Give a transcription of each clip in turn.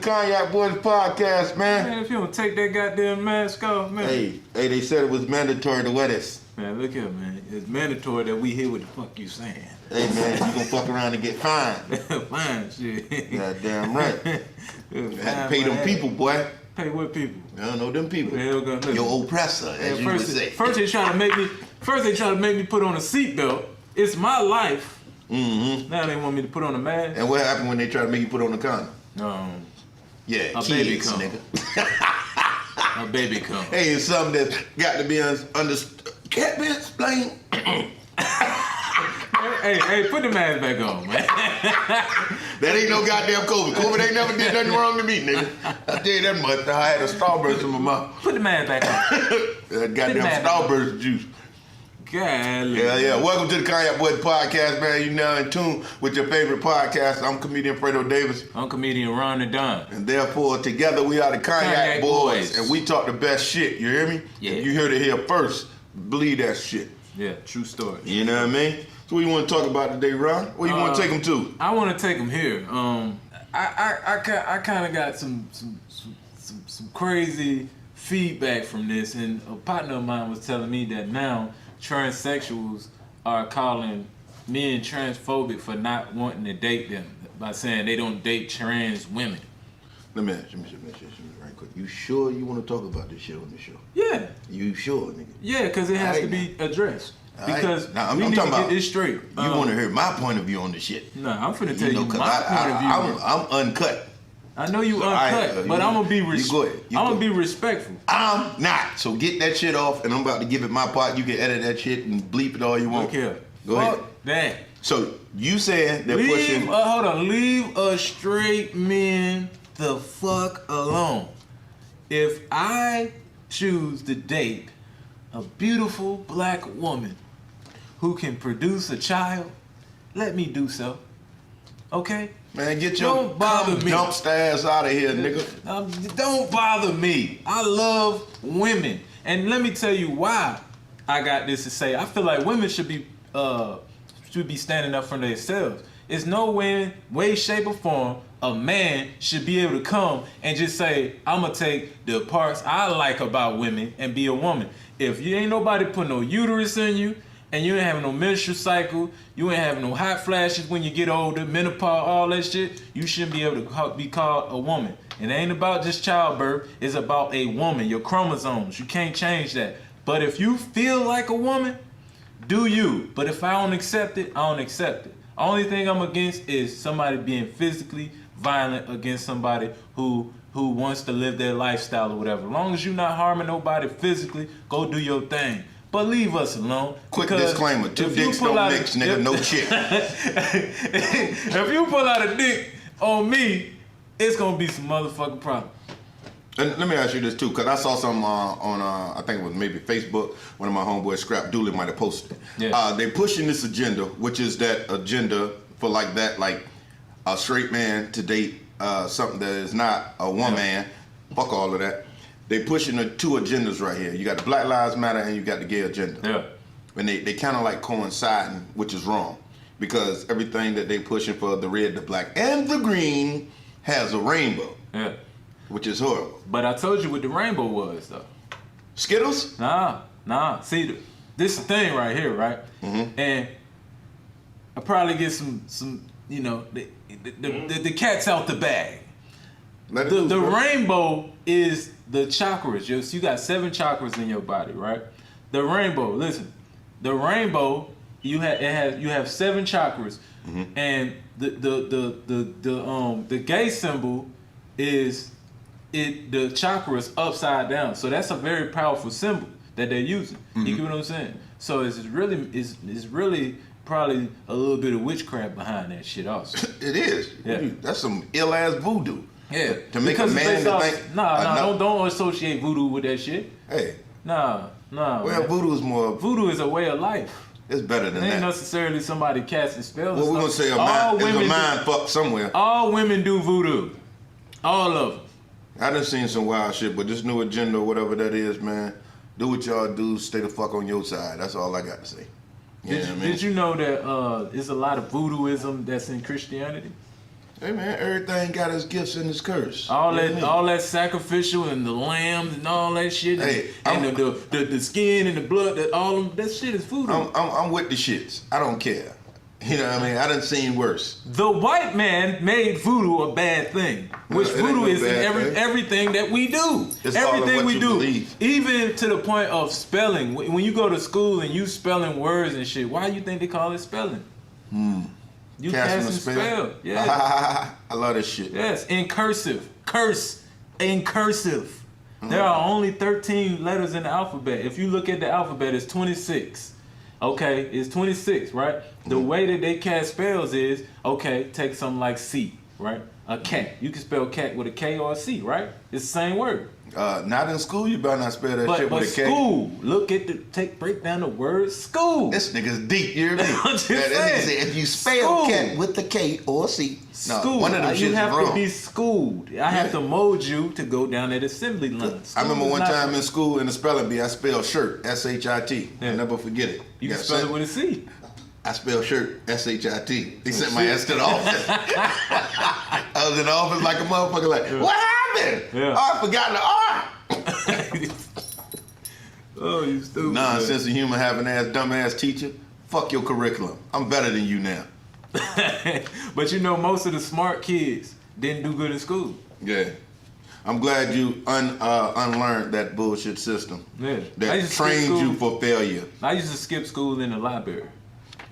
Cognac Boyz podcast, man. Man, if you don't take that goddamn mask off, man. Hey, they said it was mandatory to wear this. Man, look here, man. It's mandatory that we hear what the fuck you saying. Hey, man, you gonna fuck around and get fined. Fine, shit. Goddamn right. Had to pay them people, boy. Pay what people? I don't know them people. Your Your oppressor, as you would say. First they try to make me put on a seatbelt. It's my life. Mm-hmm. Now they want me to put on a mask. And what happened when they try to make you put on a condom? Yeah, a kids, baby come. nigga. A baby come. Hey, it's something that's got to be understood. Can't be explained. Hey, put the mask back on, man. That ain't no goddamn COVID. COVID ain't never did nothing wrong to me, nigga. I tell you that much. I had a Starburst in my mouth. Put the mask back on. That goddamn Starburst juice. Golly. Yeah. Welcome to the Cognac Boyz podcast, man. You now in tune with your favorite podcast. I'm comedian Fredo Davis. I'm comedian Ron the Don. And therefore, together we are the Cognac Boyz. And we talk the best shit. You hear me? Yeah. If you heard it here first, believe that shit. Yeah, true story. You know what I mean? So what you want to talk about today, Ron? Where you want to take them to? I want to take them here. I kind of got some crazy feedback from this, and a partner of mine was telling me that now transsexuals are calling men transphobic for not wanting to date them by saying they don't date trans women. Let me ask you right quick. You sure you want to talk about this shit on the show? Yeah. You sure, nigga? Yeah, because it has to be addressed. Because now, we I'm need talking to about get this straight. You want to hear my point of view on this shit? Nah, I'm finna tell you my point of view. I'm uncut. I know you uncut, but I'm gonna be respectful. I'm not. So get that shit off, and I'm about to give it my part. You can edit that shit and bleep it all you want. Look here. Go ahead. That. So you said they're pushing. Hold on. Leave a straight man the fuck alone. If I choose to date a beautiful black woman who can produce a child, let me do so. Okay? Man, get your dumpster ass out of here, nigga. Don't bother me. I love women. And let me tell you why I got this to say. I feel like women should be standing up for themselves. It's no way, shape, or form a man should be able to come and just say, I'm going to take the parts I like about women and be a woman. If you ain't nobody put no uterus in you, and you ain't having no menstrual cycle, you ain't having no hot flashes when you get older, menopause, all that shit, you shouldn't be able to be called a woman. It ain't about just childbirth, it's about a woman, your chromosomes. You can't change that. But if you feel like a woman, do you. But if I don't accept it, I don't accept it. Only thing I'm against is somebody being physically violent against somebody who wants to live their lifestyle or whatever. As long as you're not harming nobody physically, go do your thing. But leave us alone. Quick disclaimer, two dicks don't mix, nigga, no shit. If you pull out a dick on me, it's gonna be some motherfucking problem. And let me ask you this too, because I saw some on, I think it was maybe Facebook, one of my homeboys, Scrap Dooley, might have posted it. Yeah. They pushing this agenda, which is that agenda for like a straight man to date something that is not a woman. Yeah. Fuck all of that. They pushing the two agendas right here. You got the Black Lives Matter and you got the gay agenda. Yeah. And they kind of like coinciding, which is wrong. Because everything that they pushing for the red, the black, and the green has a rainbow. Yeah. Which is horrible. But I told you what the rainbow was, though. Skittles? Nah. See, this thing right here, right? Mm-hmm. And I probably get some, you know, the cat's out the bag. The rainbow is the chakras. You got 7 chakras in your body, right? The rainbow. Listen, the rainbow. You have 7 chakras, mm-hmm. And the gay symbol is the chakra is upside down. So that's a very powerful symbol that they're using. Mm-hmm. You get what I'm saying? So it's really probably a little bit of witchcraft behind that shit also. It is. Yeah. That's some ill ass voodoo. Yeah. To make a man to think. Don't associate voodoo with that shit. Hey. Nah. Well, voodoo is more. Voodoo is a way of life. It's better than that. It ain't necessarily somebody casting spells. Well, we're gonna say a mind fuck somewhere. All women do voodoo. All of them. I done seen some wild shit, but this new agenda or whatever that is, man, do what y'all do, stay the fuck on your side. That's all I got to say. Did you know that there's a lot of voodooism that's in Christianity? Hey man, everything got its gifts and its curse. All that sacrificial and the lambs and all that shit, Hey, and the skin and the blood, that shit is voodoo. I'm with the shits. I don't care. You know what I mean? I done seen worse. The white man made voodoo a bad thing, which No, it ain't voodoo no is in bad thing. everything that we do. It's all in everything what we you do, believe. even to the point of spelling. When you go to school and you spelling words and shit, why you think they call it spelling? You Casting cast a and spell. spell. Yeah. I love this shit. Yes, in cursive. In cursive. There are only 13 letters in the alphabet. If you look at the alphabet, it's 26. Okay, it's 26, right? The way that they cast spells is, okay, take something like C, right? A cat. You can spell cat with a K or a C, right? It's the same word. Not in school, you better not spell that shit But with a K. school, look at break down the word school. This nigga's deep, you hear me? I'm just That nigga saying. said, if you spell School. cat with the K or C, no, School. one of them You shits have wrong. to be schooled. I have to mold you to go down that assembly line. I remember School is one not- time in school in the spelling bee, I spelled shirt, S-H-I-T. Yeah. I'll never forget it. You can gotta spell say- it with a C. I spelled shirt, S-H-I-T. They sent my ass to the office. I was in the office like a motherfucker like, what happened? Yeah. Oh, I forgot the R. Oh, you stupid. Nonsense of human having ass, dumb ass teacher. Fuck your curriculum. I'm better than you now. But you know, most of the smart kids didn't do good in school. Yeah. I'm glad you unlearned that bullshit system. Yeah. I That used to skip trained school. you for failure. I used to skip school in the library.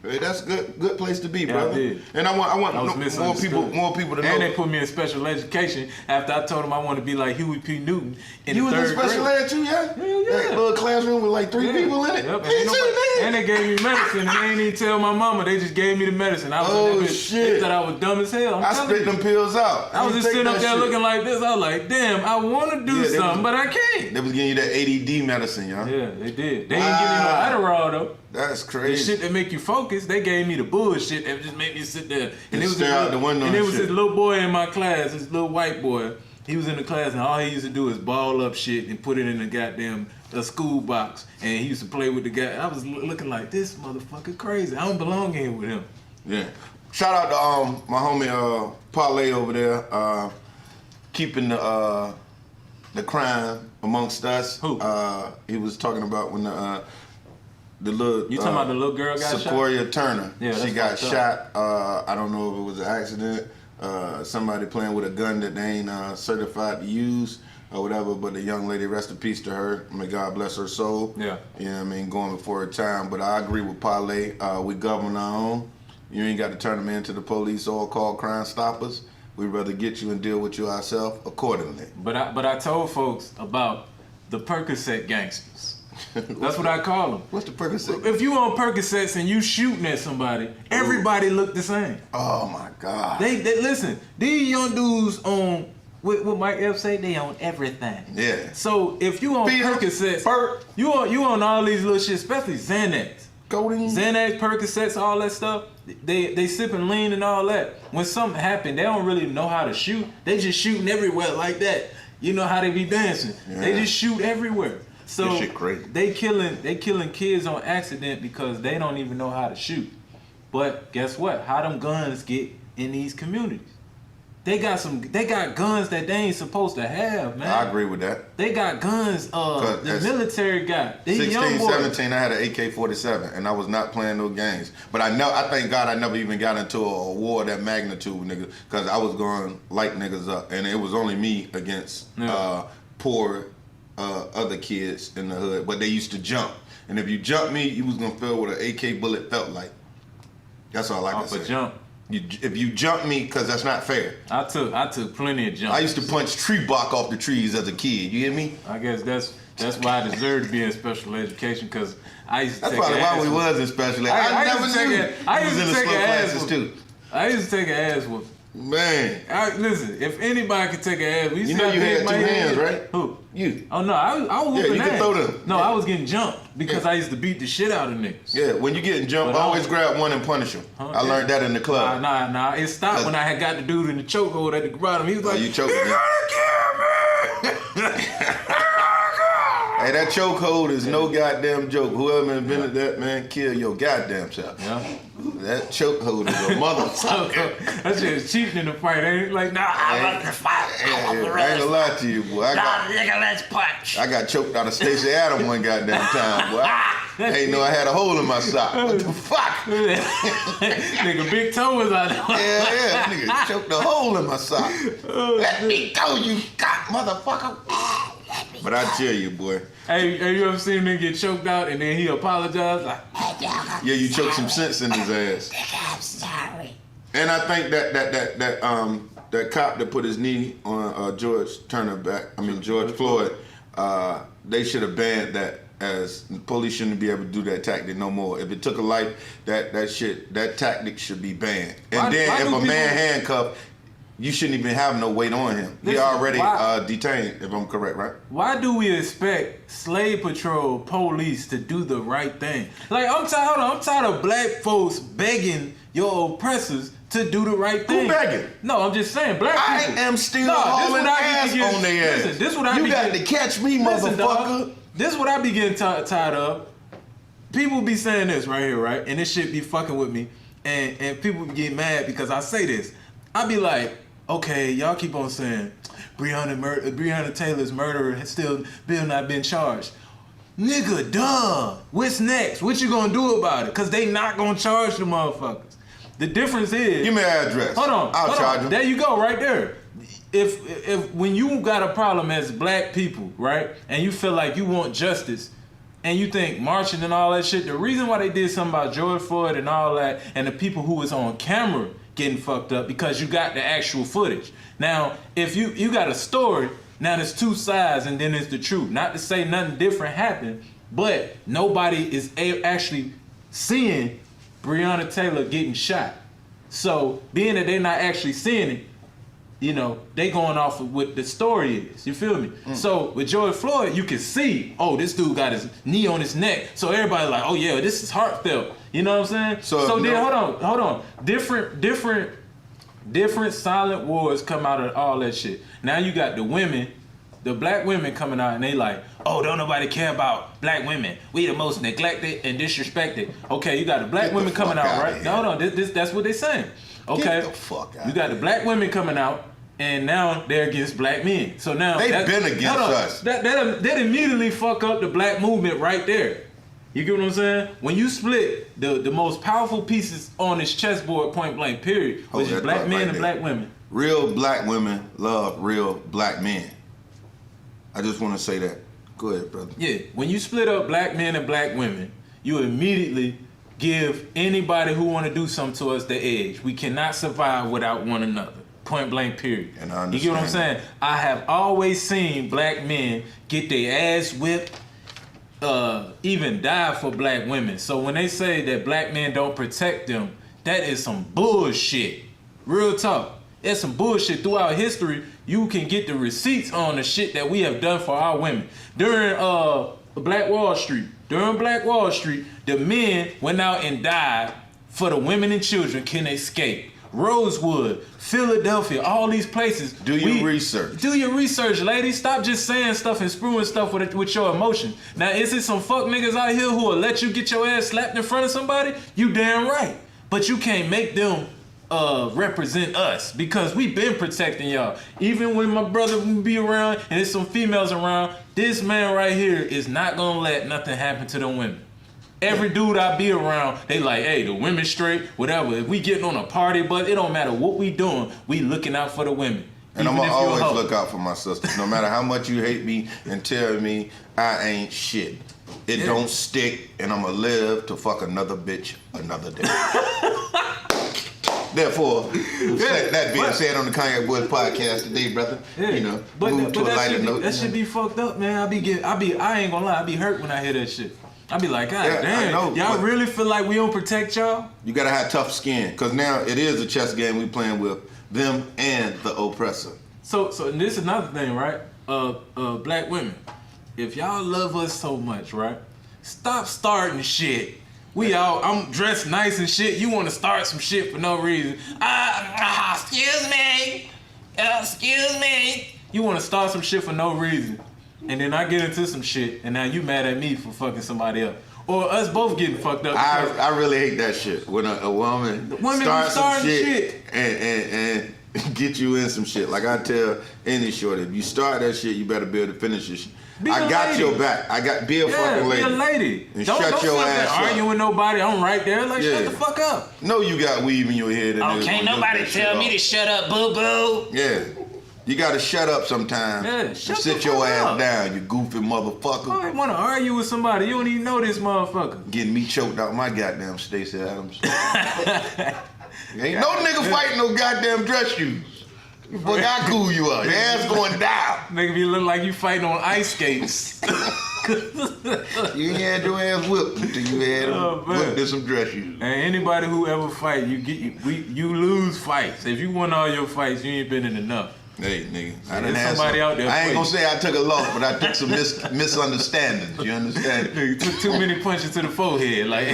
Hey, that's a good place to be, Yeah, brother. I did. And I want I was more misunderstood. people to And know. they put me in special education after I told them I want to be like Huey P. Newton in You the was in third special grade. ed too, yeah? Hell yeah. That little classroom with like 3 Yeah. people in it. Yep. Me too, And they gave me medicine, and they ain't even tell my mama. They just gave me the medicine. I was Oh, in that bitch. shit. They thought I was dumb as hell. I telling spit you. them pills out. I was You just take sitting up that there shit. looking like this. I was like, damn, I want to do Yeah, they something, was- but I can't. They was giving you that ADD medicine, y'all. Yeah, they did. They didn't give me no Adderall though. That's The crazy. shit that make you focus, they gave me the bullshit that just made me sit there. And Just it was stare out the window and and it was shit. this little boy in my class, this little white boy. He was in the class and all he used to do is ball up shit and put it in a goddamn school box. And he used to play with the guy. I was looking like, this motherfucker crazy. I don't belong here with him. Yeah. Shout out to my homie Parlay over there, keeping the crime amongst us. Who? He was talking about when the little You talking about the little girl got shot? Sequoia Turner. Yeah, she that's got fucked shot. I don't know if it was an accident. Somebody playing with a gun that they ain't certified to use or whatever. But the young lady, rest in peace to her. May God bless her soul. Yeah. You know what I mean? Going before her time. But I agree with Parlay. We govern our own. You ain't got to turn them into the police or call Crime Stoppers. We'd rather get you and deal with you ourselves accordingly. But I told folks about the Percocet gangsters. That's what I call them. What's the Percocet? If you on Percocets and you shooting at somebody, everybody look the same. Oh my God. They listen. These young dudes on what Mike F say, they on everything. Yeah. So if you on Peter, Percocets, Perk. you on all these little shit, especially Xanax. Codeine. Xanax, Percocets, all that stuff. They sipping lean and all that. When something happen, they don't really know how to shoot. They just shooting everywhere like that. You know how they be dancing. They Yeah. just shoot everywhere. So This shit crazy. they killing kids on accident because they don't even know how to shoot. But guess what? How them guns get in these communities? They got guns that they ain't supposed to have, man. I agree with that. They got guns. The as military got. These 16, young boys. 17, I had an AK-47, and I was not playing no games. But I thank God I never even got into a war of that magnitude, nigga, because I was going to light niggas up, and it was only me against poor other kids in the hood. But they used to jump, and if you jump me, you was gonna feel what an AK bullet felt like. That's all I can Off a say. jump. If you jump me, because that's not fair. I took plenty of jumps. I used to punch tree bark off the trees as a kid. You hear me? I guess that's why I deserve to be in special education because I used to That's take probably an why ass we whoop- was in special ed. I I used never to take knew a- I you used was in to the take slow an ass classes whoop. too. I used to take an ass whoop. Man, Listen, if anybody could take an ass whoop, you see know how you big had my two head hands, is? right? Who? You. Oh no, I was Yeah, whooping you can ass. throw them. No, Yeah. I was getting jumped because I used to beat the shit out of niggas. Yeah, when you getting jumped, But I always was- grab one and punish him. Huh? I learned that in the club. Nah. It stopped when I had got the dude in the chokehold at the bottom. He was like, you choking "You me." gotta kill me!" Hey, Hey, that chokehold is no goddamn joke. Whoever invented that, man, kill your goddamn self. Yeah. That chokehold is a motherfucker. That shit is cheating in the fight, ain't it? Like, nah, I want to fight. I ain't gonna lie to you, boy. Nigga, let's punch. I got choked out of Stacey Adams one goddamn time, boy. I ain't know I had a hole in my sock. What the fuck? Nigga, big toe was out there. Yeah, nigga choked a hole in my sock. Let me go, you cock motherfucker. But I tell you, boy. Hey, have you ever seen him get choked out and then he apologized? Like, Yeah, you choked some sense in his ass. I'm sorry. And I think that cop that put his knee on George Floyd, they should have banned that. As police shouldn't be able to do that tactic no more. If it took a life, that tactic should be banned. And then if a man handcuffed, you shouldn't even have no weight on him. He already detained, if I'm correct, right? why do we expect slave patrol police to do the right thing? Like, I'm tired of black folks begging your oppressors to do the right thing. Who begging? No, I'm just saying, black people. I am still hauling ass on their ass. Listen, this what I you be got getting, to catch me, listen, motherfucker. dog, this what I be getting tired of. People be saying this right here, right? And this shit be fucking with me. And people be getting mad because I say this. I be like, okay, y'all keep on saying Breonna Taylor's murderer has still not been charged. Nigga, duh. What's next? What you gonna do about it? Cause they not gonna charge the motherfuckers. The difference is, Give me an address. hold on. I'll charge them. There you go, right there. If when you got a problem as black people, right, and you feel like you want justice, and you think marching and all that shit, the reason why they did something about George Floyd and all that, and the people who was on camera getting fucked up, because you got the actual footage. Now, if you got a story, now there's two sides, and then there's the truth. Not to say nothing different happened, but nobody is actually seeing Breonna Taylor getting shot. So, being that they're not actually seeing it, you know, they going off of what the story is. You feel me? So with George Floyd, you can see, oh, this dude got his knee on his neck. So everybody like, oh yeah, this is heartfelt. You know what I'm saying? So then hold on. Different silent wars come out of all that shit. Now you got the women, the black women coming out and they like, oh, don't nobody care about black women. We the most neglected and disrespected. Okay, you got the black women coming out, right? No, hold on, that's what they saying. Okay, Get the fuck out you got the black women coming out, and now they're against black men. So now They've been against us. That immediately fuck up the black movement right there. You get what I'm saying? When you split the most powerful pieces on this chessboard, point blank, period, which is black men and black women. Real black women love real black men. I just want to say that. Go ahead, brother. Yeah, when you split up black men and black women, you immediately give anybody who want to do something to us the edge. We cannot survive without one another. Point blank, period. And I understand. You get what I'm saying? I have always seen black men get their ass whipped, even die for black women. So when they say that black men don't protect them, that is some bullshit. Real talk. That's some bullshit. Throughout history, you can get the receipts on the shit that we have done for our women. During Black Wall Street, the men went out and died for the women and children can escape. Rosewood, Philadelphia, all these places. Do your research. Do your research, ladies. Stop just saying stuff and spewing stuff with your emotion. Now, is it some fuck niggas out here who will let you get your ass slapped in front of somebody? You damn right. But you can't make them represent us, because we been protecting y'all. Even when my brother be around and there's some females around, this man right here is not gonna let nothing happen to them women. Every dude I be around, they like, hey, the women straight, whatever. If we getting on a party, but it don't matter what we doing, we looking out for the women. And I'm gonna always look out for my sisters. No matter how much you hate me and tell me I ain't shit. It don't stick, and I'm gonna live to fuck another bitch another day. Therefore, that being said on the Cognac Boyz podcast today, brother, you know, move to a lighter note. That shit be fucked up, man. I ain't gonna lie, I be hurt when I hear that shit. I be like, God damn, y'all really feel like we don't protect y'all? You gotta have tough skin, because now it is a chess game we playing with them and the oppressor. So this is another thing, right? Black women, if y'all love us so much, right? Stop starting shit. I'm dressed nice and shit. You want to start some shit for no reason. Excuse me. You want to start some shit for no reason. and then I get into some shit, and now you mad at me for fucking somebody else. Or us both getting fucked up. I really hate that shit. When a woman starts some shit and get you in some shit. Like I tell any shorty, if you start that shit, you better be able to finish it. I got your back. Be a fucking lady. Be a lady. And don't shut your ass up. Arguing with nobody. I'm right there. Like, shut the fuck up. No, you got weave in your head. Oh, can't nobody tell me to shut up, boo-boo. Yeah. You gotta shut up sometimes. Yeah, shut sit the your fuck ass up. down, you goofy motherfucker. I want to argue with somebody. You don't even know this motherfucker. Getting me choked out my goddamn Stacey Adams. Ain't no nigga fighting no goddamn dress shoes. Look how cool you are. Your ass going down. Nigga be looking like you fighting on ice skates. You ain't had your ass whipped until you had whipped in some dress shoes. And anybody who ever fight, you lose fights. If you won all your fights, you ain't been in enough. Hey, nigga. I There's done had somebody out there. I ain't gonna say I took a loss, but I took some misunderstandings. You understand? Nigga took too many punches to the forehead. Like,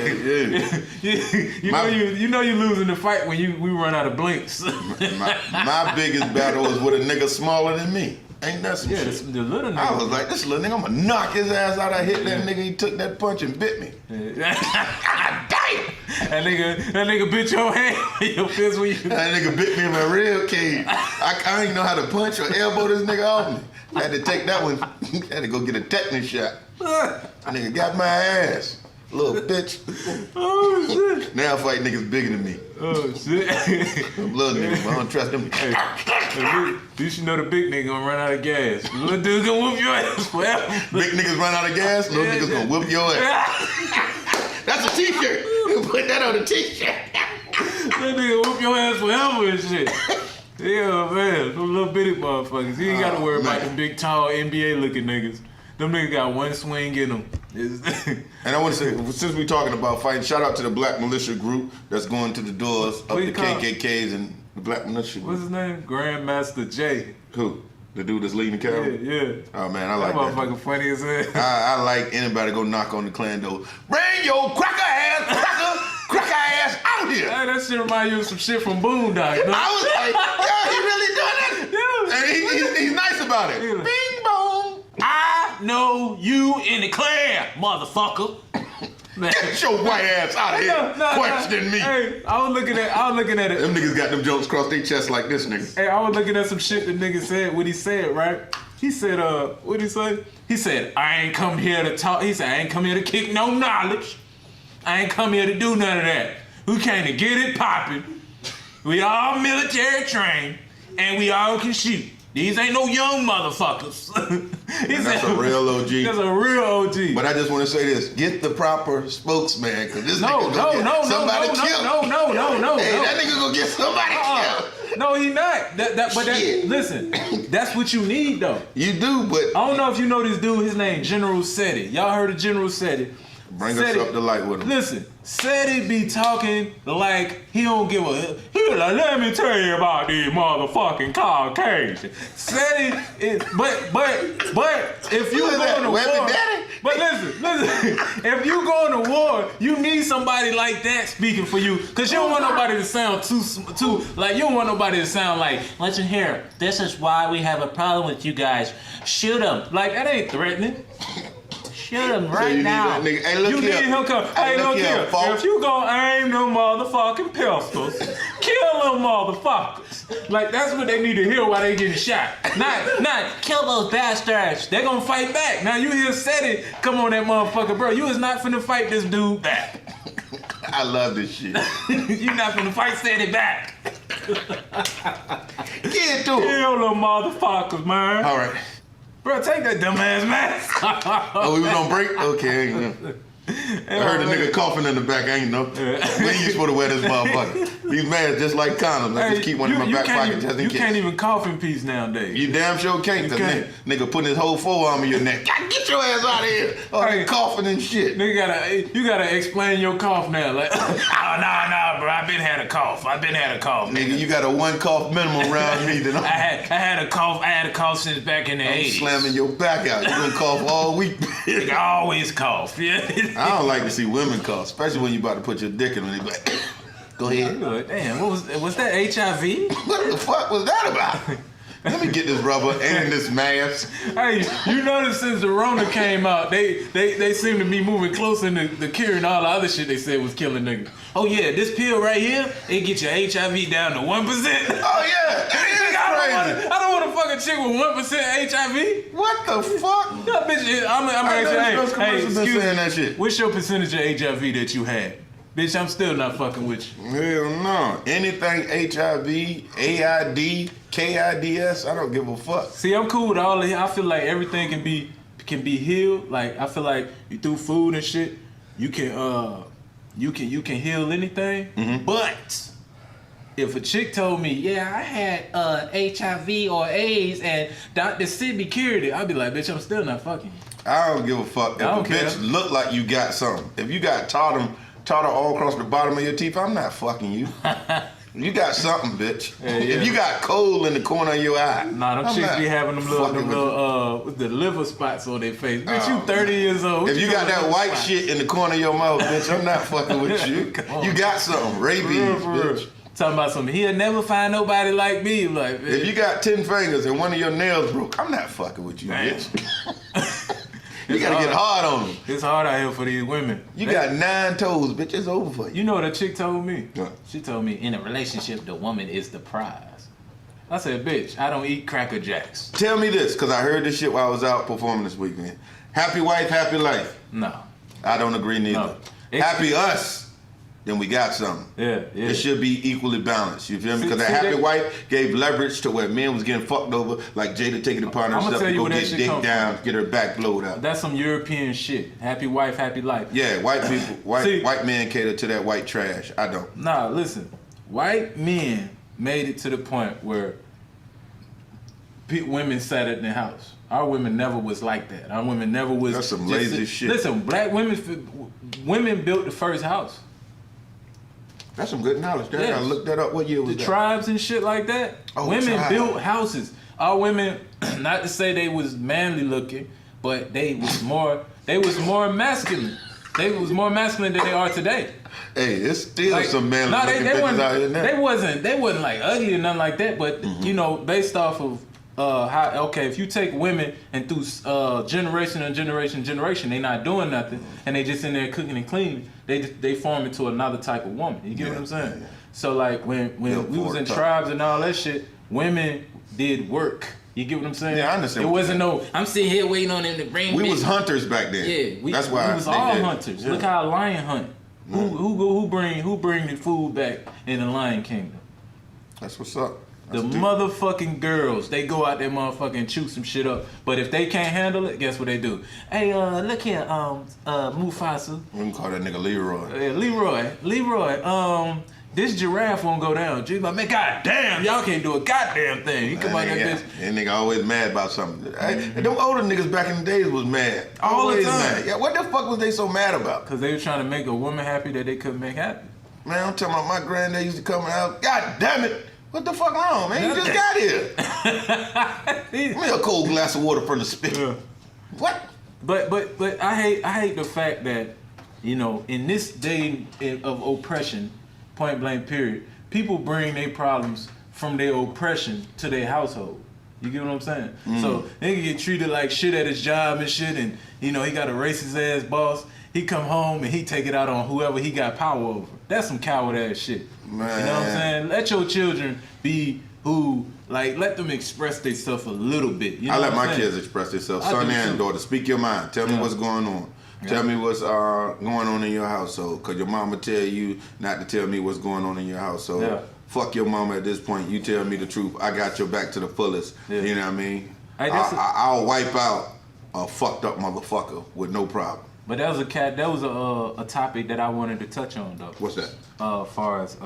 yeah. you know you losing the fight when we run out of blinks. my biggest battle was with a nigga smaller than me. Ain't that some shit? The little nigga. I was like, this little nigga, I'm gonna knock his ass out. I hit that nigga, he took that punch and bit me. God damn! That nigga bit your hand with your fist when you... That nigga bit me in my rib cage. I didn't know how to punch or elbow this nigga off me. I had to take that one, had to go get a tetanus shot. Nigga got my ass. Little bitch. Oh, shit. Now I fight niggas bigger than me. Oh, shit. I'm little niggas, but I don't trust them. Hey, you should know the big nigga gonna run out of gas. Little dude gonna whoop your ass forever. Big niggas run out of gas, little niggas gonna whoop your ass. That's a t-shirt. You put that on a t-shirt. That nigga whoop your ass forever and shit. Yeah, man. Them little bitty motherfuckers. You ain't gotta worry about them big, tall, NBA looking niggas. Them niggas got one swing in them. And I want to say, since we talking about fighting, shout out to the Black Militia group that's going to the doors of the KKKs and the Black Militia group. What's his name? Grandmaster J. Who? The dude that's leading the cavalry? Yeah. Oh man, I like that. that. Motherfucker funny as hell. I like anybody go knock on the Klan door. Bring your cracker ass out here. Hey, that shit remind you of some shit from Boondock. No? I was like, yo, he really doing that? Yeah. And he's nice about it. Yeah. Bing bong. I know you in the clear, motherfucker. Get your white ass out of here. Question me. Hey, I was looking at it. Them niggas got them jokes across their chest like this, nigga. Hey, I was looking at some shit the nigga said. What he said, right? He said, what'd he say? He said, I ain't come here to talk. He said, I ain't come here to kick no knowledge. I ain't come here to do none of that. We came to get it popping. We all military trained, and we all can shoot. These ain't no young motherfuckers. That's a real OG. That's a real OG. But I just want to say this: get the proper spokesman, because this nigga No. get somebody killed. No. Hey, that nigga gonna get somebody killed. No, he not. Listen, that's what you need though. You do, but I don't know if you know this dude. His name General Seti. Y'all heard of General Seti? Bring us up to light with him. Listen, Seti be talking like he don't give a. He like, let me tell you about these motherfucking Caucasians. Seti is, but if you go to war, but listen, if you go to war, you need somebody like that speaking for you, cause you don't want nobody to sound too like, you don't want nobody to sound like, Listen here, this is why we have a problem with you guys. Shoot them. like that ain't threatening. Shoot them right now. Hey, look You here. need him come. Hey, look here. folks. If you gonna aim them motherfucking pistols, kill them motherfuckers. Like that's what they need to hear while they getting shot. Not Kill those bastards. they gonna fight back. Now you hear Seti come on that motherfucker, bro. You is not finna fight this dude back. I love this shit. You not finna fight Seti back. Get to it. Kill them motherfuckers, man. All right. Bro, take that dumbass mask. Oh, we was on break? Okay. I heard the nigga coughing in the back. I ain't know. When you supposed to wear this motherfucker? These masks just like condoms. I just keep one in my back pocket just in case. You can't even cough in peace nowadays. You damn sure can't, cause nigga putting his whole forearm in your neck. God, get your ass out of here! Oh, they coughing and shit. Nigga you gotta explain your cough now. Like, oh no, bro, I been had a cough. Nigga, you got a one cough minimum around me. Then I had a cough since back in the I'm 80s. slamming your back out. You gonna cough all week. Nigga, I always cough. Yeah. I don't like to see women cough, especially when you about to put your dick in them. They be like, go ahead. Damn, was that HIV? What the fuck was that about? Let me get this rubber and this mask. Hey, you notice since the Rona came out, they seem to be moving closer to curing all the other shit they said was killing niggas. Oh yeah, this pill right here, it get your HIV down to 1%. Oh yeah, I don't want to fuck a chick with 1% HIV. What the fuck? That bitch, I'm asking, hey, excuse me, that shit. what's your percentage of HIV that you had? Bitch, I'm still not fucking with you. Hell no. Anything HIV, AID, KIDS, I don't give a fuck. See, I'm cool with all of it. I feel like everything can be healed. Like I feel like you through food and shit, you can heal anything. Mm-hmm. But if a chick told me, yeah, I had HIV or AIDS and Dr. Sidney cured it, I'd be like, bitch, I'm still not fucking you. I don't give a fuck. If I don't a care. bitch look like you got something. If you got tartar all across the bottom of your teeth, I'm not fucking you. You got something, bitch. Yeah. If you got coal in the corner of your eye, Nah, them chicks be having them little with the liver spots on their face. Bitch, you 30 years old. If you got that white shit in the corner of your mouth, bitch, I'm not fucking with you. You got something. Rabies, bitch. Talking about something. He'll never find nobody like me. Like, bitch. If you got 10 fingers and one of your nails broke, I'm not fucking with you, bitch. You gotta get hard on them. It's hard out here for these women. You got 9 toes, bitch. It's over for you. You know what a chick told me? What? She told me, in a relationship, the woman is the prize. I said, bitch, I don't eat Cracker Jacks. Tell me this, because I heard this shit while I was out performing this weekend. Happy wife, happy life. No. I don't agree neither. No. Happy us, then we got something. Yeah. It should be equally balanced. You feel me? Because that See, happy wife gave leverage to where men was getting fucked over, like Jada taking it upon I'ma herself tell to you go where that get shit dick come down, get her back blowed out. That's some European shit. Happy wife, happy life. Yeah, white people, See- white men cater to that white trash. I don't. Nah, listen. White men made it to the point where women sat in the house. Our women never was like that. Our women never was. That's some lazy shit. Listen, black women built the first house. That's some good knowledge. I Yes. gotta look that up. What year was The that? tribes and shit like that. Oh, Women tribe. built houses. Our women, not to say they was manly looking, but they was more masculine. They was more masculine than they are today. Hey, it's still Like, some manly nah, looking they bitches wasn't, out here now. They wasn't like ugly or nothing like that. But you know, based off of if you take women and through generation and generation, they not doing nothing and they just in there cooking and cleaning. They form into another type of woman. You get what I'm saying? Yeah. So like when we was in tribes and all that shit, women did work. You get what I'm saying? Yeah, I understand It what wasn't no. I'm sitting here waiting on them to bring We me. was hunters back then. Yeah, That's why we was they all did. hunters. Yeah. Look how a lion hunt. Who bring the food back in the Lion Kingdom? That's what's up. The That's deep. motherfucking girls, they go out there motherfucking and chew some shit up. But if they can't handle it, guess what they do? Hey, look here, Mufasa. We can call that nigga Leroy. Leroy, this giraffe won't go down. She's like, man, goddamn, y'all can't do a goddamn thing. You come out there, bitch. That nigga always mad about something. Hey, them older niggas back in the days was mad. All the Always time. mad. Yeah, what the fuck was they so mad about? Because they were trying to make a woman happy that they couldn't make happy. Man, I'm talking about my granddad used to come out. God damn it. What the fuck wrong, man? You just got here. Give me a cold glass of water from the spigot. Yeah. What? But I hate the fact that, you know, in this day of oppression, point blank period, people bring their problems from their oppression to their household. You get what I'm saying? So they can get treated like shit at his job and shit, and you know he got a racist ass boss. He come home and he take it out on whoever he got power over. That's some coward ass shit. Man. You know what I'm saying? Let your children be who, like, let them express themselves a little bit. You know I let what my I'm saying? kids express themselves. I Son do and too. daughter, speak your mind. Tell me Yeah. what's going on. Yeah. Tell me what's going on in your household. Because your mama tell you not to tell me what's going on in your household. Yeah. Fuck your mama at this point. You tell me the truth. I got your back to the fullest. Yeah. You know what I mean? Hey, that's I'll wipe out a fucked up motherfucker with no problem. But that was a topic that I wanted to touch on though. What's that? As far as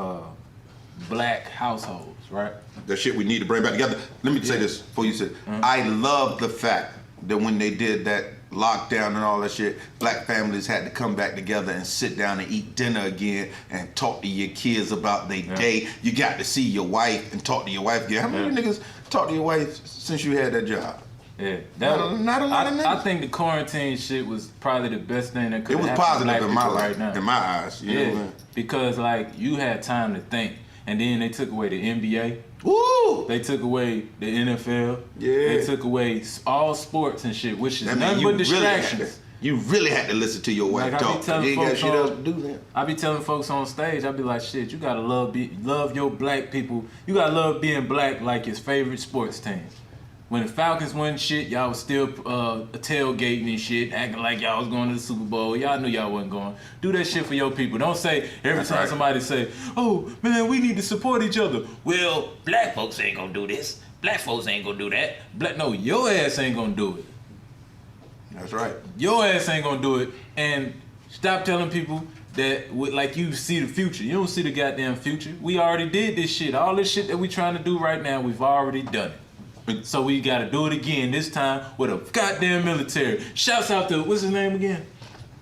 black households, right? The shit we need to bring back together. Let me say this before you say it. I love the fact that when they did that lockdown and all that shit, black families had to come back together and sit down and eat dinner again and talk to your kids about their day. You got to see your wife and talk to your wife again. How many niggas talk to your wife since you had that job? Yeah, Not a lot of niggas. I think the quarantine shit was probably the best thing that could It was happen to positive black in my people life, right now. in my eyes. You know what I Yeah, mean? because like you had time to think, and then they took away the NBA. Woo! They took away the NFL. Yeah. They took away all sports and shit, which is nothing but distractions. You really had to listen to your wife Like, I be talk. telling You ain't got folks shit else to do then. I be telling folks on stage, I be like, shit, you gotta love your black people. You gotta love being black like his favorite sports team. When the Falcons won shit, y'all was still tailgating and shit, acting like y'all was going to the Super Bowl. Y'all knew y'all wasn't going. Do that shit for your people. Don't say every time somebody say, oh, man, we need to support each other. Well, black folks ain't gonna do this. Black folks ain't gonna do that. No, your ass ain't gonna do it. That's right. Your ass ain't gonna do it. And stop telling people that like you see the future. You don't see the goddamn future. We already did this shit. All this shit that we trying to do right now, we've already done it. So we gotta do it again, this time with a goddamn military. Shouts out to, what's his name again?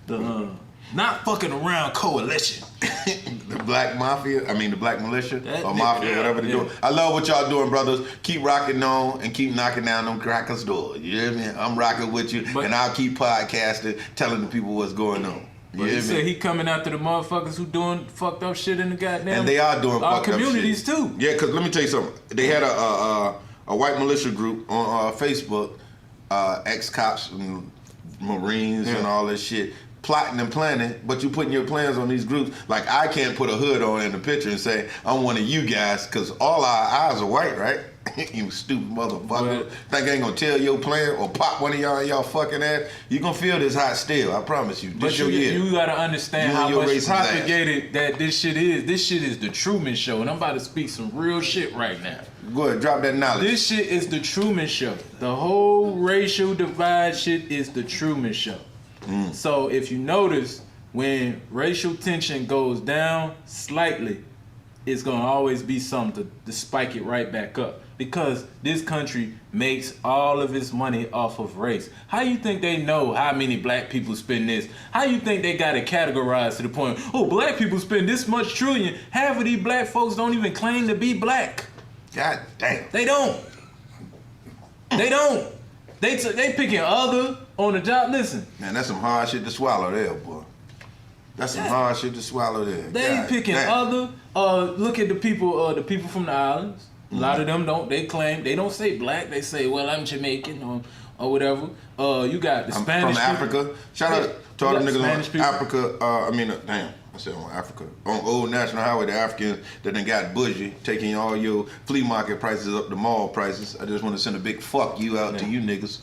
The Not Fucking Around Coalition. The black mafia, the black militia or mafia, yeah, whatever they're doing. I love what y'all doing, brothers. Keep rocking on and keep knocking down them crackers' doors. You hear me? I'm rocking with you, and I'll keep podcasting, telling the people what's going on. But he said he coming after the motherfuckers who doing fucked up shit in the goddamn. And they are doing fucked up shit. Our communities too. Yeah, because let me tell you something. They had a white militia group on Facebook, ex-cops and Marines and all this shit, plotting and planning, but you putting your plans on these groups. Like, I can't put a hood on in the picture and say, I'm one of you guys, because all our eyes are white, right? You stupid motherfucker. Think I ain't gonna tell your plan or pop one of y'all in y'all fucking ass? You gonna feel this hot still, I promise you. But you gotta understand how much propagated that this shit is. This shit is the Truman Show, and I'm about to speak some real shit right now. Go ahead, drop that knowledge. This shit is the Truman Show. The whole racial divide shit is the Truman Show. So if you notice, when racial tension goes down slightly, it's gonna always be something to spike it right back up. Because this country makes all of its money off of race. How you think they know how many black people spend this? How you think they got it categorized to the point, oh, black people spend this much trillion. Half of these black folks don't even claim to be black. God damn. They don't. They don't. They picking other on the job. Listen. Man, that's some hard shit to swallow there, boy. That's some hard shit to swallow there. They picking other. Look at the people from the islands. A lot of them don't. They claim they don't say black. They say, well, I'm Jamaican or whatever. You got the Spanish from people. Africa. Shout out to all the niggas on people. Africa. I said on Africa. On Old National Highway, the Africans that done got bougie, taking all your flea market prices up to mall prices. I just want to send a big fuck you out to you niggas.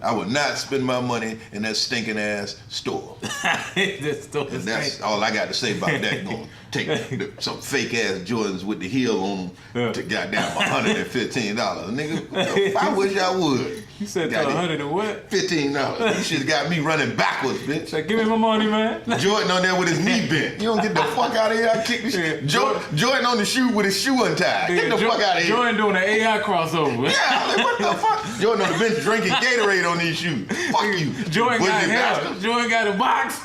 I would not spend my money in that stinking ass store. That's all I got to say about that. Gonna take some fake ass Jordans with the heel on them to goddamn $115. Nigga, I wish I would. You said to 100 and what? $15. You should have got me running backwards, bitch. Say, give me my money, man. Jordan on there with his knee bent. You don't get the fuck out of here. I kick the shit. Jordan on the shoe with his shoe untied. Get the fuck out of here. Jordan doing an AI crossover. Yeah, like, what the fuck? Jordan on the bench drinking Gatorade on these shoes. Fuck you. Jordan got hair. Jordan got a box.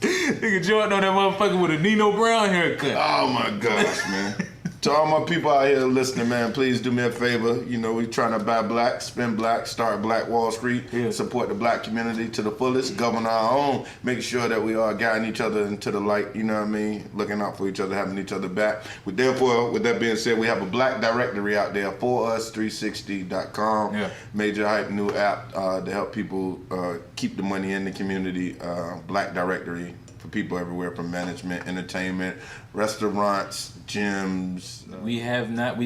Nigga Jordan on that motherfucker with a Nino Brown haircut. Oh my gosh, man. To all my people out here listening, man, please do me a favor. You know, we trying to buy black, spend black, start Black Wall Street, support the black community to the fullest, govern our own, make sure that we are guiding each other into the light, you know what I mean? Looking out for each other, having each other back. Therefore, with that being said, we have a black directory out there, forus360.com. Major hype new app to help people keep the money in the community, black directory. For people everywhere, from management, entertainment, restaurants, gyms. We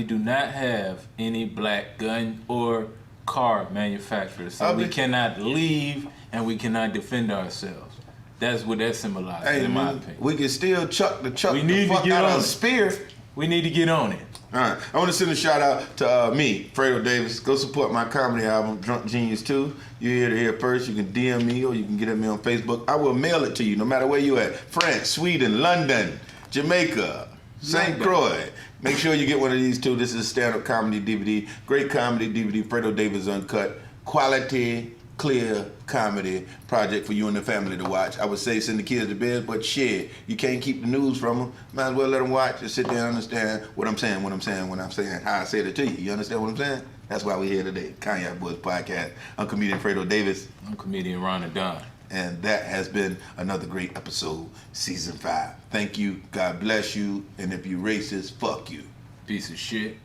do not have any black gun or car manufacturers, so we cannot leave and we cannot defend ourselves. That's what that symbolizes, in my opinion. We can still chuck the fuck out of a spear. We need to get on it. All right, I want to send a shout out to me, Fredo Davis. Go support my comedy album, Drunk Genius 2. You're here to hear first. You can DM me or you can get at me on Facebook. I will mail it to you no matter where you at. France, Sweden, London, Jamaica, St. Croix. Make sure you get one of these two. This is a stand-up comedy DVD. Great comedy DVD, Fredo Davis Uncut. Quality, clear comedy project for you and the family to watch. I would say send the kids to bed, but shit, you can't keep the news from them. Might as well let them watch and sit there and understand what I'm saying, how I said it to you. You understand what I'm saying? That's why we're here today. Cognac Boyz podcast. I'm comedian Fredo Davis. I'm comedian Ron Don. And that has been another great episode, season 5. Thank you. God bless you. And if you racist, fuck you. Piece of shit.